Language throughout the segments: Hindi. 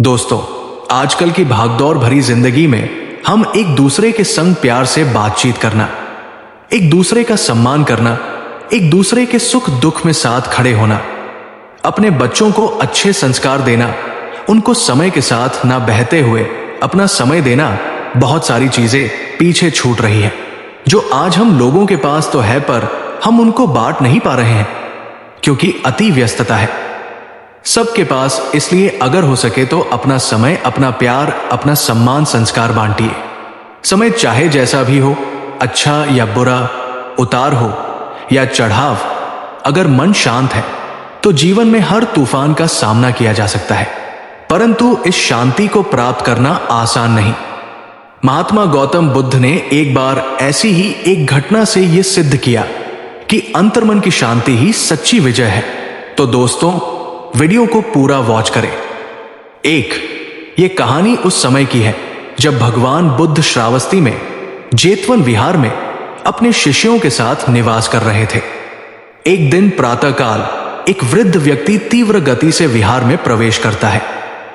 दोस्तों, आजकल की भागदौड़ भरी जिंदगी में हम एक दूसरे के संग प्यार से बातचीत करना, एक दूसरे का सम्मान करना, एक दूसरे के सुख दुख में साथ खड़े होना, अपने बच्चों को अच्छे संस्कार देना, उनको समय के साथ ना बहते हुए अपना समय देना, बहुत सारी चीजें पीछे छूट रही है जो आज हम लोगों के पास तो है पर हम उनको बांट नहीं पा रहे हैं क्योंकि अति व्यस्तता है सबके पास। इसलिए अगर हो सके तो अपना समय, अपना प्यार, अपना सम्मान, संस्कार बांटिए। समय चाहे जैसा भी हो, अच्छा या बुरा, उतार हो या चढ़ाव, अगर मन शांत है तो जीवन में हर तूफान का सामना किया जा सकता है, परंतु इस शांति को प्राप्त करना आसान नहीं। महात्मा गौतम बुद्ध ने एक बार ऐसी ही एक घटना से यह सिद्ध किया कि अंतर्मन की शांति ही सच्ची विजय है। तो दोस्तों, वीडियो को पूरा वॉच करें। ये कहानी उस समय की है जब भगवान बुद्ध श्रावस्ती में जेतवन विहार में अपने शिष्यों के साथ निवास कर रहे थे। एक दिन प्रातःकाल एक वृद्ध व्यक्ति तीव्र गति से विहार में प्रवेश करता है।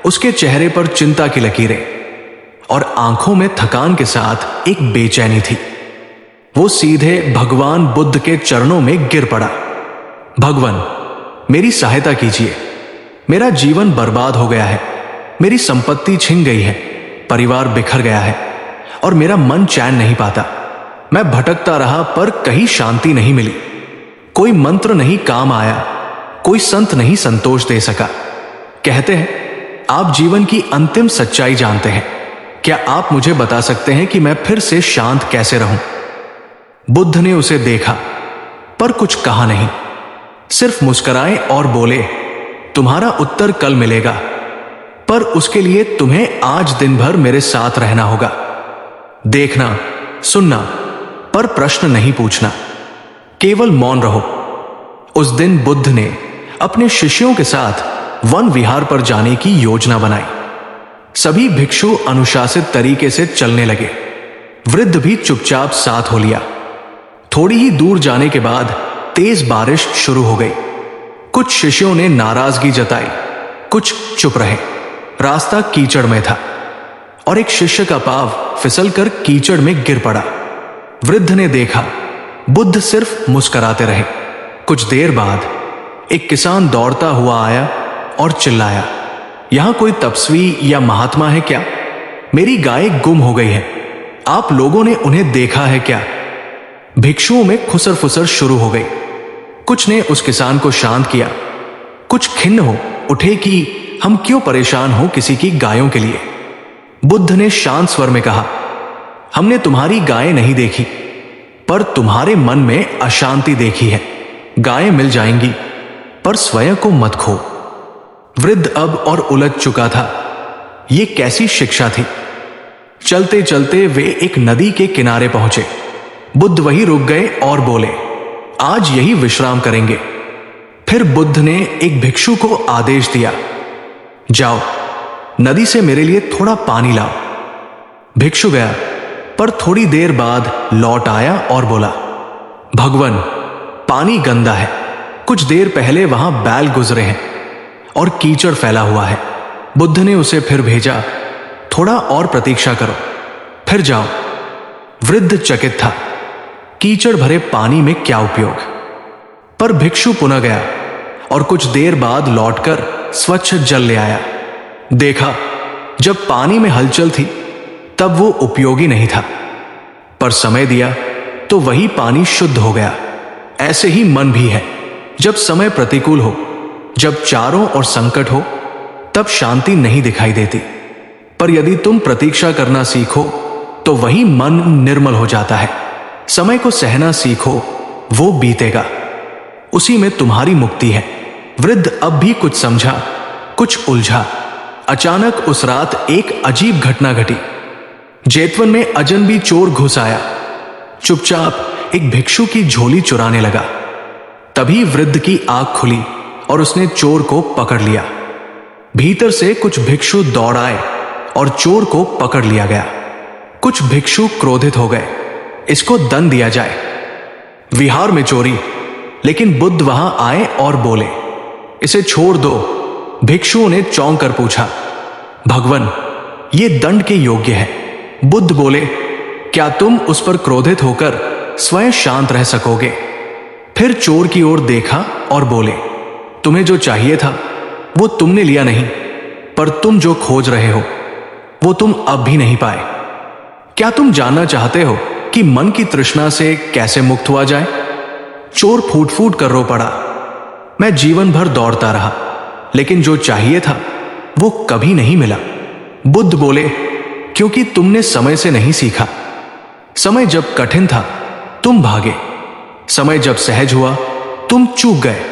उसके चेहरे पर चिंता की लकीरें और आंखों में थकान के साथ एक बेचैनी थी। वो सीधे भगवान बुद्ध के चरणों में गिर पड़ा। भगवान, मेरी सहायता कीजिए। मेरा जीवन बर्बाद हो गया है, मेरी संपत्ति छिन गई है, परिवार बिखर गया है और मेरा मन चैन नहीं पाता। मैं भटकता रहा पर कहीं शांति नहीं मिली। कोई मंत्र नहीं काम आया, कोई संत नहीं संतोष दे सका। कहते हैं आप जीवन की अंतिम सच्चाई जानते हैं, क्या आप मुझे बता सकते हैं कि मैं फिर से शांत कैसे रहूं? बुद्ध ने उसे देखा पर कुछ कहा नहीं, सिर्फ मुस्कुराए और बोले, तुम्हारा उत्तर कल मिलेगा, पर उसके लिए तुम्हें आज दिन भर मेरे साथ रहना होगा। देखना, सुनना, पर प्रश्न नहीं पूछना, केवल मौन रहो। उस दिन बुद्ध ने अपने शिष्यों के साथ वन विहार पर जाने की योजना बनाई। सभी भिक्षु अनुशासित तरीके से चलने लगे। वृद्ध भी चुपचाप साथ हो लिया। थोड़ी ही दूर जाने के बाद तेज बारिश शुरू हो गई। कुछ शिष्यों ने नाराजगी जताई, कुछ चुप रहे। रास्ता कीचड़ में था और एक शिष्य का पांव फिसलकर कीचड़ में गिर पड़ा। वृद्ध ने देखा, बुद्ध सिर्फ मुस्कुराते रहे। कुछ देर बाद एक किसान दौड़ता हुआ आया और चिल्लाया, यहां कोई तपस्वी या महात्मा है क्या? मेरी गाय गुम हो गई है, आप लोगों ने उन्हें देखा है क्या? भिक्षुओं में खुसर फुसर शुरू हो गई। कुछ ने उस किसान को शांत किया, कुछ खिन्न हो उठे कि हम क्यों परेशान हो किसी की गायों के लिए। बुद्ध ने शांत स्वर में कहा, हमने तुम्हारी गायें नहीं देखी, पर तुम्हारे मन में अशांति देखी है। गायें मिल जाएंगी, पर स्वयं को मत खो। वृद्ध अब और उलझ चुका था। यह कैसी शिक्षा थी? चलते चलते वे एक नदी के किनारे पहुंचे। बुद्ध वहीं रुक गए और बोले, आज यही विश्राम करेंगे। फिर बुद्ध ने एक भिक्षु को आदेश दिया, जाओ नदी से मेरे लिए थोड़ा पानी लाओ। भिक्षु गया, पर थोड़ी देर बाद लौट आया और बोला, भगवान, पानी गंदा है। कुछ देर पहले वहां बैल गुजरे हैं और कीचड़ फैला हुआ है। बुद्ध ने उसे फिर भेजा, थोड़ा और प्रतीक्षा करो, फिर जाओ। वृद्ध चकित था, कीचड़ भरे पानी में क्या उपयोग? पर भिक्षु पुनः गया और कुछ देर बाद लौटकर स्वच्छ जल ले आया। देखा, जब पानी में हलचल थी तब वो उपयोगी नहीं था, पर समय दिया तो वही पानी शुद्ध हो गया। ऐसे ही मन भी है। जब समय प्रतिकूल हो, जब चारों ओर संकट हो, तब शांति नहीं दिखाई देती, पर यदि तुम प्रतीक्षा करना सीखो तो वही मन निर्मल हो जाता है। समय को सहना सीखो, वो बीतेगा, उसी में तुम्हारी मुक्ति है। वृद्ध अब भी कुछ समझा, कुछ उलझा। अचानक उस रात एक अजीब घटना घटी। जेतवन में अजनबी चोर घुस आया। चुपचाप एक भिक्षु की झोली चुराने लगा। तभी वृद्ध की आंख खुली और उसने चोर को पकड़ लिया। भीतर से कुछ भिक्षु दौड़ आए और चोर को पकड़ लिया गया। कुछ भिक्षु क्रोधित हो गए, इसको दंड दिया जाए। विहार में चोरी, लेकिन बुद्ध वहां आए और बोले, इसे छोड़ दो। भिक्षुओं ने चौंक कर पूछा, भगवन, ये दंड के योग्य है। बुद्ध बोले, क्या तुम उस पर क्रोधित होकर स्वयं शांत रह सकोगे? फिर चोर की ओर देखा और बोले, तुम्हें जो चाहिए था वो तुमने लिया नहीं, पर तुम जो खोज रहे हो वो तुम अब भी नहीं पाए। क्या तुम जानना चाहते हो कि मन की तृष्णा से कैसे मुक्त हुआ जाए? चोर फूट फूट कर रो पड़ा, मैं जीवन भर दौड़ता रहा, लेकिन जो चाहिए था वो कभी नहीं मिला। बुद्ध बोले, क्योंकि तुमने समय से नहीं सीखा। समय जब कठिन था तुम भागे, समय जब सहज हुआ तुम चूक गए।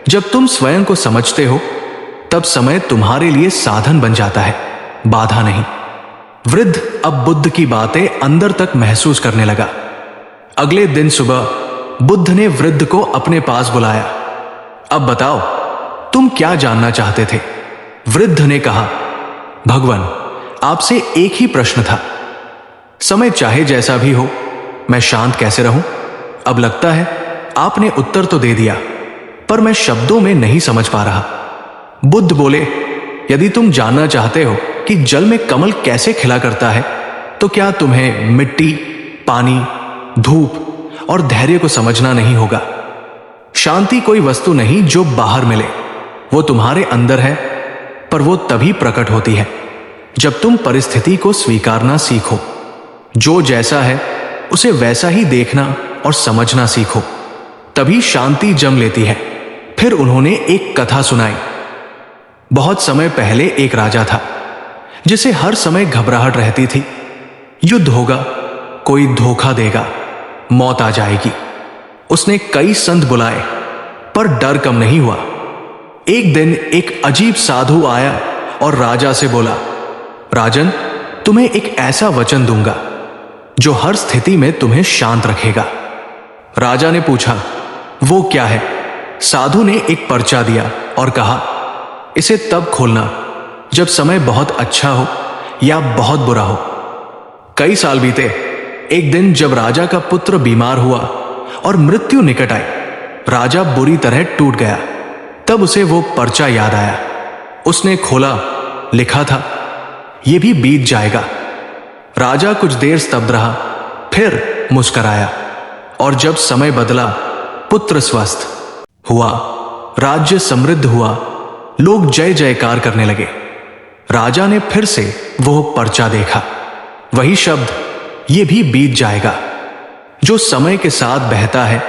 जब तुम स्वयं को समझते हो तब समय तुम्हारे लिए साधन बन जाता है, बाधा नहीं। वृद्ध अब बुद्ध की बातें अंदर तक महसूस करने लगा। अगले दिन सुबह बुद्ध ने वृद्ध को अपने पास बुलाया। अब बताओ, तुम क्या जानना चाहते थे? वृद्ध ने कहा, भगवान, आपसे एक ही प्रश्न था। समय चाहे जैसा भी हो, मैं शांत कैसे रहूं? अब लगता है आपने उत्तर तो दे दिया, पर मैं शब्दों में नहीं समझ पा रहा। बुद्ध बोले, यदि तुम जानना चाहते हो कि जल में कमल कैसे खिला करता है, तो क्या तुम्हें मिट्टी, पानी, धूप और धैर्य को समझना नहीं होगा? शांति कोई वस्तु नहीं जो बाहर मिले, वो तुम्हारे अंदर है, पर वो तभी प्रकट होती है जब तुम परिस्थिति को स्वीकारना सीखो। जो जैसा है उसे वैसा ही देखना और समझना सीखो, तभी शांति जम लेती है। फिर उन्होंने एक कथा सुनाई। बहुत समय पहले एक राजा था जिसे हर समय घबराहट रहती थी, युद्ध होगा, कोई धोखा देगा, मौत आ जाएगी। उसने कई संत बुलाए, पर डर कम नहीं हुआ। एक दिन एक अजीब साधु आया और राजा से बोला, राजन, तुम्हें एक ऐसा वचन दूंगा जो हर स्थिति में तुम्हें शांत रखेगा। राजा ने पूछा, वो क्या है? साधु ने एक पर्चा दिया और कहा, इसे तब खोलना जब समय बहुत अच्छा हो या बहुत बुरा हो। कई साल बीते। एक दिन जब राजा का पुत्र बीमार हुआ और मृत्यु निकट आई, राजा बुरी तरह टूट गया। तब उसे वो पर्चा याद आया। उसने खोला, लिखा था, यह भी बीत जाएगा। राजा कुछ देर स्तब्ध रहा, फिर मुस्कराया, और जब समय बदला, पुत्र स्वस्थ हुआ, राज्य समृद्ध हुआ, लोग जय जयकार करने लगे। राजा ने फिर से वो पर्चा देखा, वही शब्द, ये भी बीत जाएगा। जो समय के साथ बहता है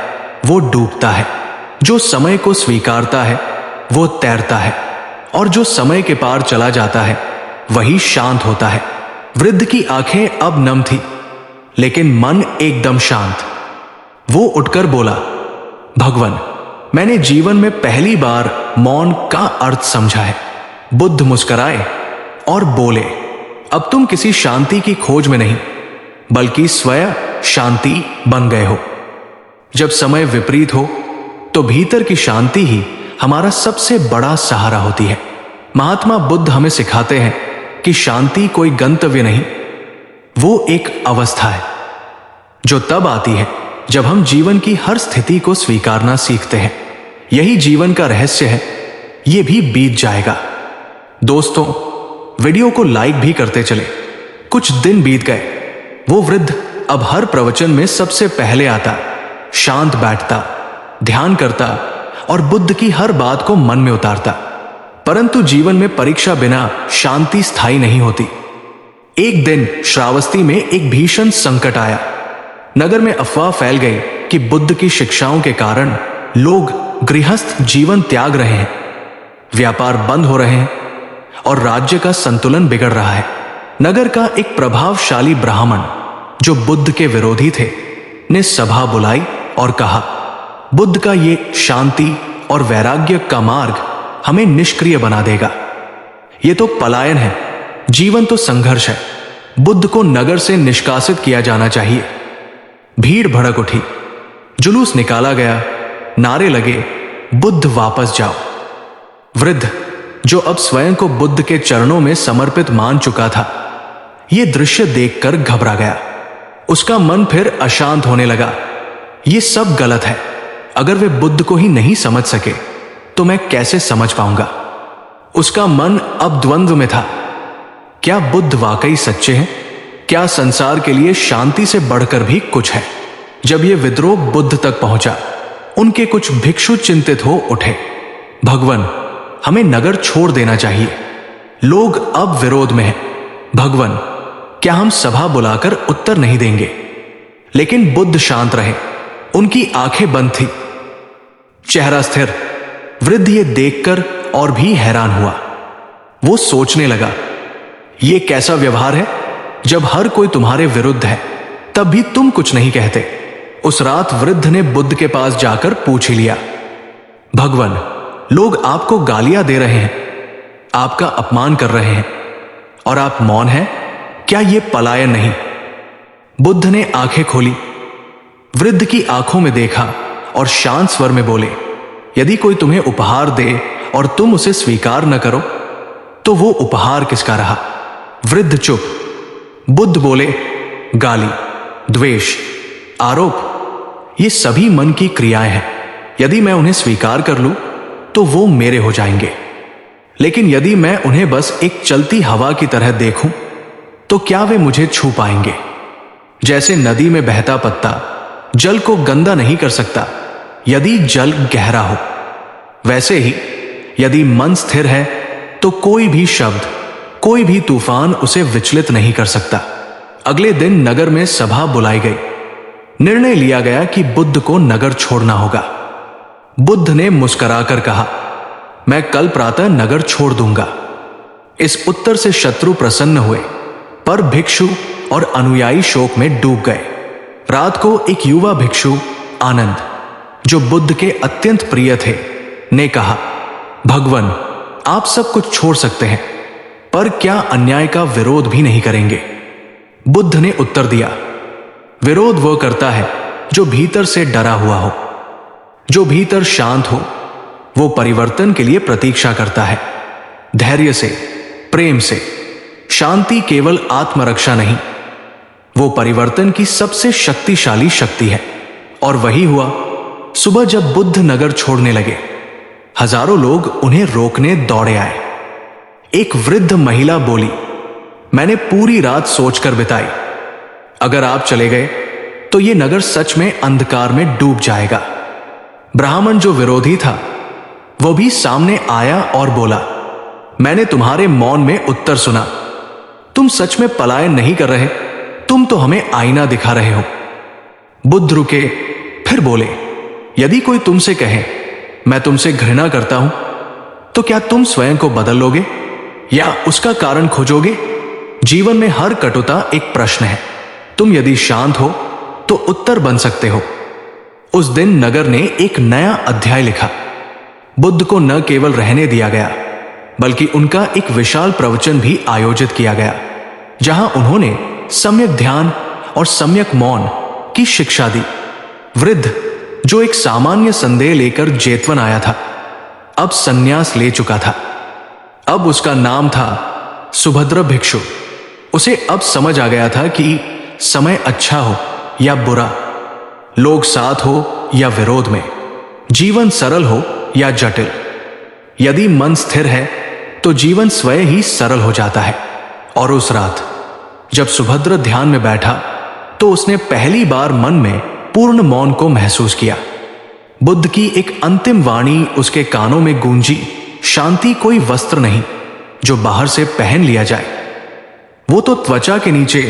वो डूबता है, जो समय को स्वीकारता है वो तैरता है, और जो समय के पार चला जाता है वही शांत होता है। वृद्ध की आंखें अब नम थी, लेकिन मन एकदम शांत। वो उठकर बोला, भगवान, मैंने जीवन में पहली बार मौन का अर्थ समझा है। बुद्ध मुस्कुराए और बोले, अब तुम किसी शांति की खोज में नहीं, बल्कि स्वयं शांति बन गए हो। जब समय विपरीत हो तो भीतर की शांति ही हमारा सबसे बड़ा सहारा होती है। महात्मा बुद्ध हमें सिखाते हैं कि शांति कोई गंतव्य नहीं, वो एक अवस्था है जो तब आती है जब हम जीवन की हर स्थिति को स्वीकारना सीखते हैं। यही जीवन का रहस्य है। ये भी बीत जाएगा। दोस्तों, वीडियो को लाइक भी करते चले। कुछ दिन बीत गए। वो वृद्ध अब हर प्रवचन में सबसे पहले आता, शांत बैठता, ध्यान करता और बुद्ध की हर बात को मन में उतारता। परंतु जीवन में परीक्षा बिना शांति स्थायी नहीं होती। एक दिन श्रावस्ती में एक भीषण संकट आया। नगर में अफवाह फैल गई कि बुद्ध की शिक्षाओं के कारण लोग गृहस्थ जीवन त्याग रहे हैं, व्यापार बंद हो रहे हैं और राज्य का संतुलन बिगड़ रहा है। नगर का एक प्रभावशाली ब्राह्मण, जो बुद्ध के विरोधी थे, ने सभा बुलाई और कहा, बुद्ध का ये शांति और वैराग्य का मार्ग हमें निष्क्रिय बना देगा। ये तो पलायन है, जीवन तो संघर्ष है। बुद्ध को नगर से निष्कासित किया जाना चाहिए। भीड़ भड़क उठी, जुलूस निकाला गया, नारे लगे, बुद्ध वापस जाओ। वृद्ध, जो अब स्वयं को बुद्ध के चरणों में समर्पित मान चुका था, यह दृश्य देखकर घबरा गया। उसका मन फिर अशांत होने लगा। यह सब गलत है। अगर वे बुद्ध को ही नहीं समझ सके तो मैं कैसे समझ पाऊंगा? उसका मन अब द्वंद्व में था। क्या बुद्ध वाकई सच्चे हैं? क्या संसार के लिए शांति से बढ़कर भी कुछ है? जब यह विद्रोह बुद्ध तक पहुंचा, उनके कुछ भिक्षु चिंतित हो उठे। भगवान, हमें नगर छोड़ देना चाहिए। लोग अब विरोध में हैं। भगवान, क्या हम सभा बुलाकर उत्तर नहीं देंगे? लेकिन बुद्ध शांत रहे। उनकी आंखें बंद थी, चेहरा स्थिर। वृद्ध ये देखकर और भी हैरान हुआ। वो सोचने लगा, ये कैसा व्यवहार है? जब हर कोई तुम्हारे विरुद्ध है, तब भी तुम कुछ नहीं कहते। उस रात वृद्ध ने बुद्ध के पास जाकर पूछ ही लिया, भगवान, लोग आपको गालियां दे रहे हैं, आपका अपमान कर रहे हैं, और आप मौन हैं। क्या यह पलायन नहीं? बुद्ध ने आंखें खोली, वृद्ध की आंखों में देखा और शांत स्वर में बोले, यदि कोई तुम्हें उपहार दे और तुम उसे स्वीकार न करो, तो वो उपहार किसका रहा? वृद्ध चुप। बुद्ध बोले, गाली, द्वेष, आरोप, ये सभी मन की क्रियाएं हैं। यदि मैं उन्हें स्वीकार कर लूं, तो वो मेरे हो जाएंगे। लेकिन यदि मैं उन्हें बस एक चलती हवा की तरह देखूं, तो क्या वे मुझे छू पाएंगे? जैसे नदी में बहता पत्ता जल को गंदा नहीं कर सकता यदि जल गहरा हो, वैसे ही यदि मन स्थिर है तो कोई भी शब्द, कोई भी तूफान उसे विचलित नहीं कर सकता। अगले दिन नगर में सभा बुलाई गई। निर्णय लिया गया कि बुद्ध को नगर छोड़ना होगा। बुद्ध ने मुस्कुराकर कहा, मैं कल प्रातः नगर छोड़ दूंगा। इस उत्तर से शत्रु प्रसन्न हुए, पर भिक्षु और अनुयायी शोक में डूब गए। रात को एक युवा भिक्षु आनंद, जो बुद्ध के अत्यंत प्रिय थे, ने कहा, भगवान, आप सब कुछ छोड़ सकते हैं, पर क्या अन्याय का विरोध भी नहीं करेंगे? बुद्ध ने उत्तर दिया, विरोध वह करता है जो भीतर से डरा हुआ हो। जो भीतर शांत हो, वो परिवर्तन के लिए प्रतीक्षा करता है, धैर्य से, प्रेम से। शांति केवल आत्मरक्षा नहीं, वो परिवर्तन की सबसे शक्तिशाली शक्ति है। और वही हुआ। सुबह जब बुद्ध नगर छोड़ने लगे, हजारों लोग उन्हें रोकने दौड़े आए। एक वृद्ध महिला बोली, मैंने पूरी रात सोचकर बिताई, अगर आप चले गए तो यह नगर सच में अंधकार में डूब जाएगा। ब्राह्मण, जो विरोधी था, वो भी सामने आया और बोला, मैंने तुम्हारे मौन में उत्तर सुना। तुम सच में पलायन नहीं कर रहे, तुम तो हमें आईना दिखा रहे हो। बुद्ध रुके, फिर बोले, यदि कोई तुमसे कहे मैं तुमसे घृणा करता हूं, तो क्या तुम स्वयं को बदल लोगे या उसका कारण खोजोगे? जीवन में हर कटुता एक प्रश्न है। तुम यदि शांत हो तो उत्तर बन सकते हो। उस दिन नगर ने एक नया अध्याय लिखा। बुद्ध को न केवल रहने दिया गया, बल्कि उनका एक विशाल प्रवचन भी आयोजित किया गया, जहां उन्होंने सम्यक ध्यान और सम्यक मौन की शिक्षा दी। वृद्ध, जो एक सामान्य संदेह लेकर जेतवन आया था, अब संन्यास ले चुका था। अब उसका नाम था सुभद्र भिक्षु। उसे अब समझ आ गया था कि समय अच्छा हो या बुरा, लोग साथ हो या विरोध में, जीवन सरल हो या जटिल, यदि मन स्थिर है तो जीवन स्वयं ही सरल हो जाता है। और उस रात जब सुभद्र ध्यान में बैठा, तो उसने पहली बार मन में पूर्ण मौन को महसूस किया। बुद्ध की एक अंतिम वाणी उसके कानों में गूंजी, शांति कोई वस्त्र नहीं जो बाहर से पहन लिया जाए, वो तो त्वचा के नीचे,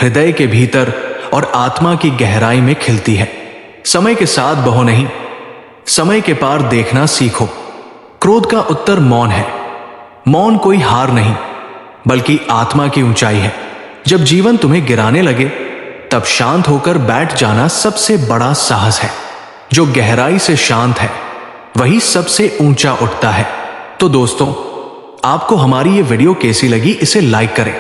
हृदय के भीतर और आत्मा की गहराई में खिलती है। समय के साथ बहो नहीं, समय के पार देखना सीखो। क्रोध का उत्तर मौन है। मौन कोई हार नहीं, बल्कि आत्मा की ऊंचाई है। जब जीवन तुम्हें गिराने लगे, तब शांत होकर बैठ जाना सबसे बड़ा साहस है। जो गहराई से शांत है, वही सबसे ऊंचा उठता है। तो दोस्तों, आपको हमारी ये वीडियो कैसी लगी, इसे लाइक करें।